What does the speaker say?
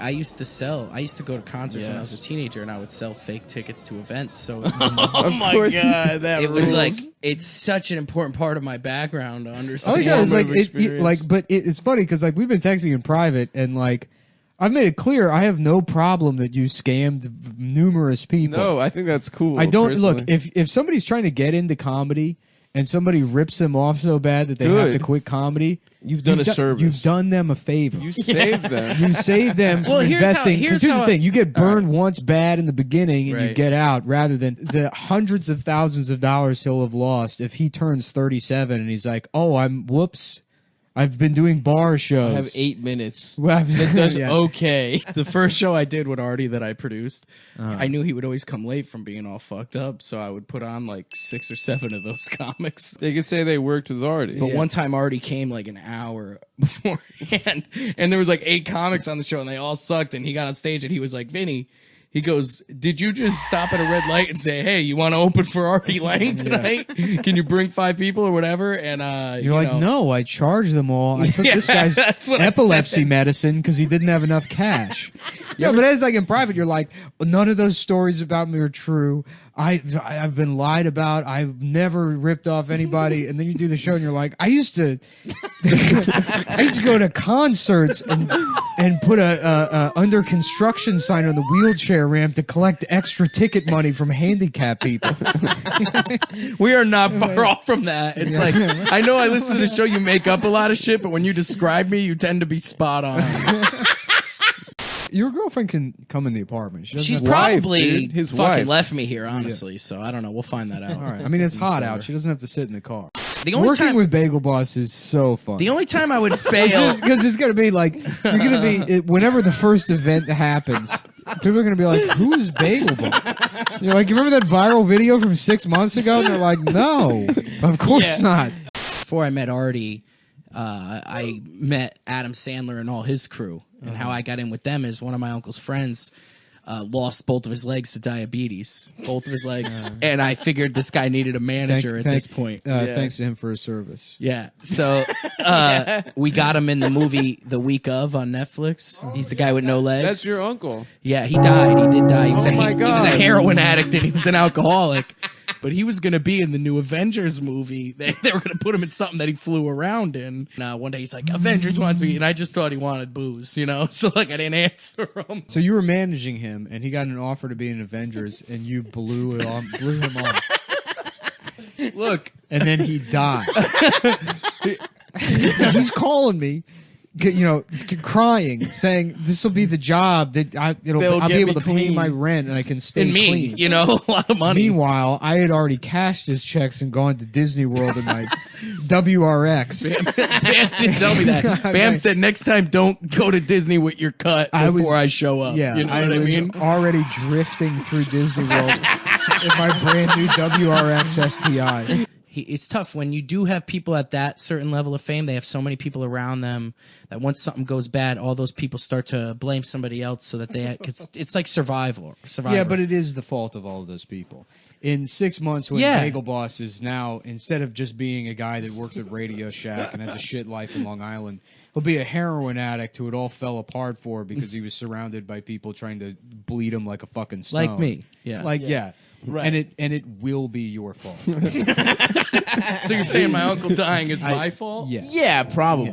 I used to go to concerts when I was a teenager, and I would sell fake tickets to events. So Oh my god, that it was rules. like it's such an important part of my background to understand. Oh yeah, but it's funny because like we've been texting in private, and like I've made it clear I have no problem that you scammed numerous people. No, I think that's cool. I don't personally. look if somebody's trying to get into comedy and somebody rips them off so bad that they have to quit comedy. You've done a service. You've done them a favor. You saved them. You saved them from investing. Because here's the thing. You get burned once bad in the beginning and you get out rather than the hundreds of thousands of dollars he'll have lost if he turns 37 and he's like, oh, I've been doing bar shows. I have 8 minutes. Well, that does okay. The first show I did with Artie that I produced, I knew he would always come late from being all fucked up, so I would put on like 6 or 7 of those comics. They could say they worked with Artie. But one time Artie came like an hour beforehand, and there was like 8 comics on the show, and they all sucked, and he got on stage, and he was like, Vinny, he goes, did you just stop at a red light and say, hey, you want to open for Artie Lang tonight? Can you bring 5 people or whatever? And you're like, no, I charged them all. I took this guy's epilepsy medicine because he didn't have enough cash. Yeah, but it's like in private, you're like, none of those stories about me are true. I've been lied about. I've never ripped off anybody. And then you do the show and you're like, I used to go to concerts and put a under construction sign on the wheelchair ramp to collect extra ticket money from handicapped people. We are not far off from that. It's like, I know I listen to the show, you make up a lot of shit, but when you describe me, you tend to be spot on. Your girlfriend can come in the apartment. She's probably fucking left me here, honestly. So I don't know. We'll find that out. All right. I mean, it's hot out. She doesn't have to sit in the car. The only Working with Bagel Boss is so fun. The only time I would fail, because it's gonna be like you're gonna be whenever the first event happens. People are gonna be like, "Who is Bagel Boss?" You're like, "You remember that viral video from 6 months ago?" And they're like, "No, of course not." Before I met Artie, I met Adam Sandler and all his crew. And how I got in with them is one of my uncle's friends lost both of his legs to diabetes. Both of his legs. And I figured this guy needed a manager at this point. Thanks to him for his service. Yeah. So we got him in the movie The Week Of on Netflix. He's the guy with no legs. That's your uncle. Yeah, he died. He did die. He was, Oh my he was a God. heroin addict and he was an alcoholic. But he was going to be in the new Avengers movie. They were going to put him in something that he flew around in. One day he's like, Avengers wants me. And I just thought he wanted booze, you know? So, like, I didn't answer him. So you were managing him, and he got an offer to be in Avengers, and you blew him off. Look. And then he died. He's calling me, crying, saying this will be the job that I'll be able to pay my rent and I can stay clean. You know, a lot of money. Meanwhile, I had already cashed his checks and gone to Disney World in my WRX. Bam didn't tell me that. Bam said next time don't go to Disney with your cut before I show up. Yeah, you know what I mean? Already drifting through Disney World in my brand new WRX STI. It's tough when you do have people at that certain level of fame. They have so many people around them that once something goes bad, all those people start to blame somebody else so that it's like Survivor. Yeah, but it is the fault of all of those people. In 6 months, when Bagel Boss is now, instead of just being a guy that works at Radio Shack and has a shit life in Long Island, he'll be a heroin addict who it all fell apart for because he was surrounded by people trying to bleed him like a fucking stone. Like me. Yeah. Right. And it will be your fault. So you're saying my uncle dying is my fault? Yeah. Yeah, probably.